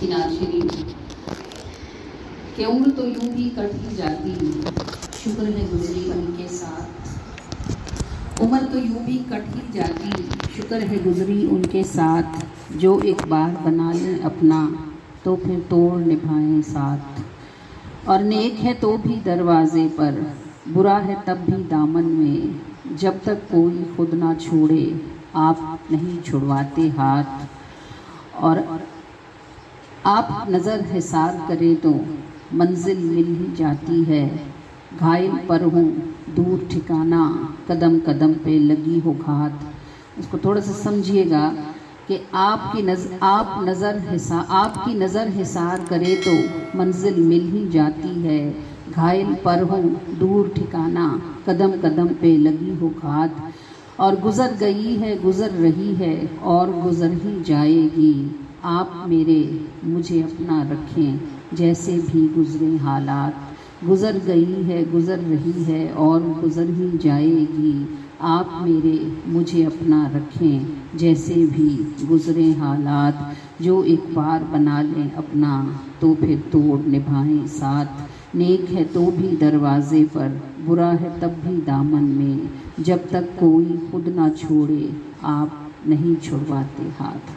की नात शरीफ कि उम्र तो यूं भी कट ही जाती, शुक्र है गुजरी उनके साथ। उम्र तो यूं भी कट ही जाती, शुक्र है गुजरी उनके साथ। जो एक बार बना लें अपना तो फिर तोड़ निभाएं साथ। और नेक है तो भी दरवाजे पर, बुरा है तब भी दामन में। जब तक कोई खुद ना छोड़े आप नहीं छुड़वाते हाथ। और आप नज़र हिसार करें तो मंजिल मिल ही जाती है। घायल पर हूँ दूर ठिकाना, कदम कदम पे लगी हो घात। उसको थोड़ा सा समझिएगा कि आपकी नज़र हिसार करे तो मंजिल मिल ही जाती है। घायल पर हूँ दूर ठिकाना, कदम कदम पे लगी हो घात। और गुज़र गई है, गुज़र रही है और गुज़र ही जाएगी। आप मेरे मुझे अपना रखें जैसे भी गुज़रे हालात। गुज़र गई है, गुज़र रही है और गुज़र ही जाएगी। आप मेरे मुझे अपना रखें जैसे भी गुज़रे हालात। जो एक बार बना लें अपना तो फिर तोड़ निभाएं साथ। नेक है तो भी दरवाजे पर, बुरा है तब भी दामन में। जब तक कोई खुद ना छोड़े आप नहीं छुड़वाते हाथ।